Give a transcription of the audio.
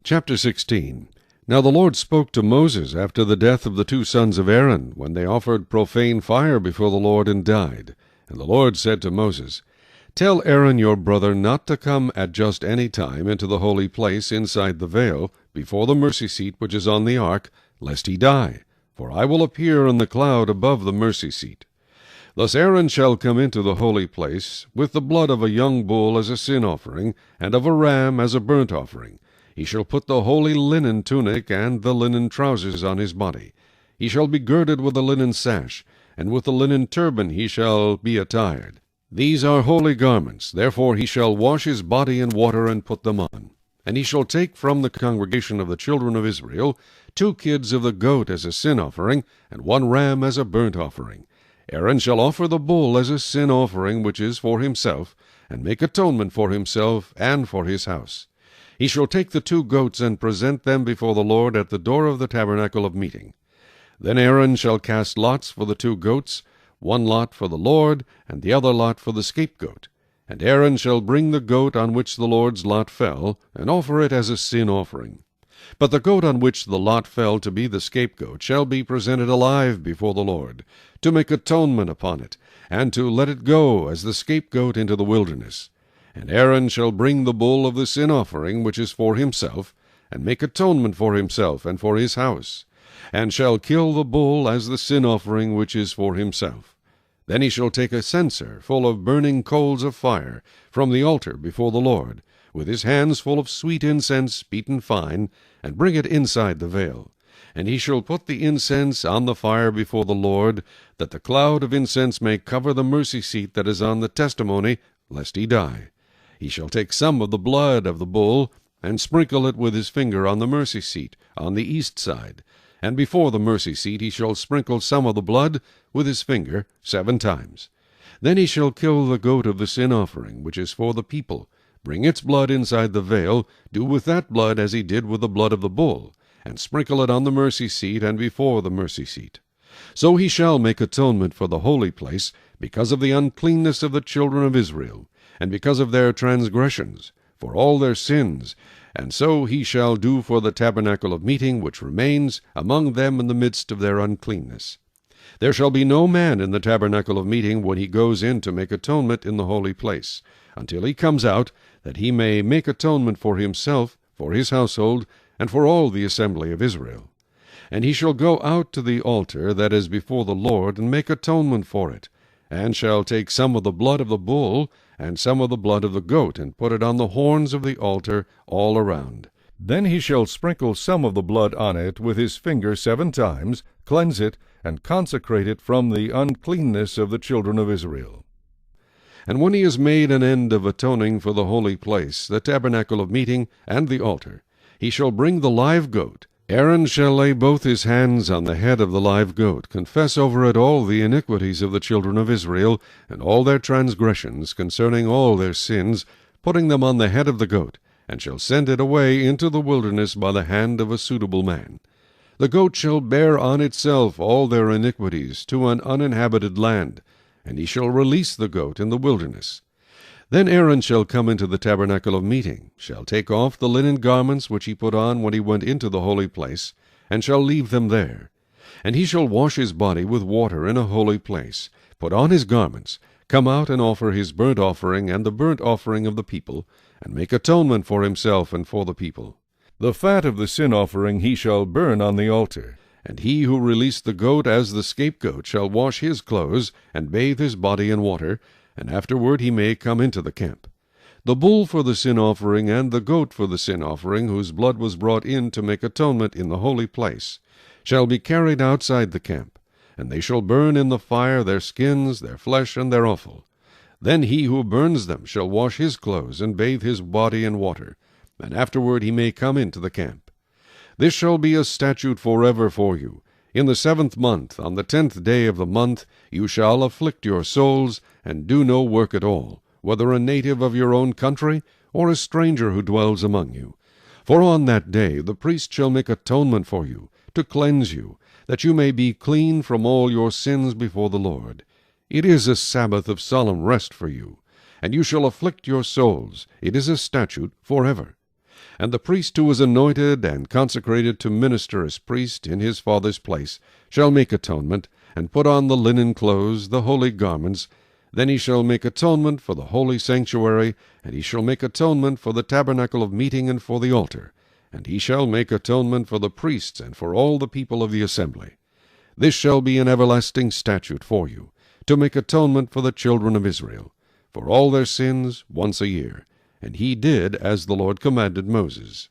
Chapter 16. Now the Lord spoke to Moses after the death of the two sons of Aaron, when they offered profane fire before the Lord and died. And the Lord said to Moses, Tell Aaron your brother not to come at just any time into the holy place inside the veil, before the mercy seat which is on the ark, lest he die. For I will appear in the cloud above the mercy seat. Thus Aaron shall come into the holy place with the blood of a young bull as a sin offering, and of a ram as a burnt offering. He shall put the holy linen tunic and the linen trousers on his body. He shall be girded with a linen sash, and with the linen turban he shall be attired. These are holy garments, therefore he shall wash his body in water and put them on. And he shall take from the congregation of the children of Israel 2 kids of the goat as a sin offering, and 1 ram as a burnt offering. Aaron shall offer the bull as a sin offering which is for himself, and make atonement for himself and for his house. He shall take the 2 goats and present them before the Lord at the door of the tabernacle of meeting. Then Aaron shall cast lots for the 2 goats, 1 lot for the Lord, and the other lot for the scapegoat. And Aaron shall bring the goat on which the Lord's lot fell, and offer it as a sin offering. But the goat on which the lot fell to be the scapegoat shall be presented alive before the Lord, to make atonement upon it, and to let it go as the scapegoat into the wilderness. And Aaron shall bring the bull of the sin offering which is for himself, and make atonement for himself and for his house, and shall kill the bull as the sin offering which is for himself. Then he shall take a censer full of burning coals of fire from the altar before the Lord, with his hands full of sweet incense beaten fine, and bring it inside the veil. And he shall put the incense on the fire before the Lord, that the cloud of incense may cover the mercy seat that is on the testimony, lest he die. He shall take some of the blood of the bull, and sprinkle it with his finger on the mercy seat, on the east side. And before the mercy seat he shall sprinkle some of the blood with his finger 7 times. Then he shall kill the goat of the sin offering, which is for the people, bring its blood inside the veil, do with that blood as he did with the blood of the bull, and sprinkle it on the mercy seat and before the mercy seat. So he shall make atonement for the holy place, because of the uncleanness of the children of Israel, and because of their transgressions, for all their sins, and so he shall do for the tabernacle of meeting which remains among them in the midst of their uncleanness. There shall be no man in the tabernacle of meeting when he goes in to make atonement in the holy place, until he comes out, that he may make atonement for himself, for his household, and for all the assembly of Israel. And he shall go out to the altar that is before the Lord, and make atonement for it, and shall take some of the blood of the bull, and some of the blood of the goat, and put it on the horns of the altar all around. Then he shall sprinkle some of the blood on it with his finger 7 times, cleanse it, and consecrate it from the uncleanness of the children of Israel. And when he has made an end of atoning for the holy place, the tabernacle of meeting, and the altar, he shall bring the live goat. Aaron shall lay both his hands on the head of the live goat, confess over it all the iniquities of the children of Israel, and all their transgressions concerning all their sins, putting them on the head of the goat, and shall send it away into the wilderness by the hand of a suitable man. The goat shall bear on itself all their iniquities to an uninhabited land, and he shall release the goat in the wilderness. Then Aaron shall come into the tabernacle of meeting, shall take off the linen garments which he put on when he went into the holy place, and shall leave them there. And he shall wash his body with water in a holy place, put on his garments, come out and offer his burnt offering and the burnt offering of the people, and make atonement for himself and for the people. The fat of the sin offering he shall burn on the altar. And he who released the goat as the scapegoat shall wash his clothes, and bathe his body in water, and afterward he may come into the camp. The bull for the sin offering and the goat for the sin offering, whose blood was brought in to make atonement in the holy place, shall be carried outside the camp, and they shall burn in the fire their skins, their flesh, and their offal. Then he who burns them shall wash his clothes and bathe his body in water, and afterward he may come into the camp. This shall be a statute forever for you. In the 7th month, on the 10th day of the month, you shall afflict your souls, and do no work at all, whether a native of your own country, or a stranger who dwells among you. For on that day the priest shall make atonement for you, to cleanse you, that you may be clean from all your sins before the Lord. It is a Sabbath of solemn rest for you, and you shall afflict your souls. It is a statute forever. And the priest who was anointed and consecrated to minister as priest in his father's place shall make atonement, and put on the linen clothes, the holy garments. Then he shall make atonement for the holy sanctuary, and he shall make atonement for the tabernacle of meeting and for the altar. And he shall make atonement for the priests and for all the people of the assembly. This shall be an everlasting statute for you, to make atonement for the children of Israel, for all their sins once a year. And he did as the Lord commanded Moses.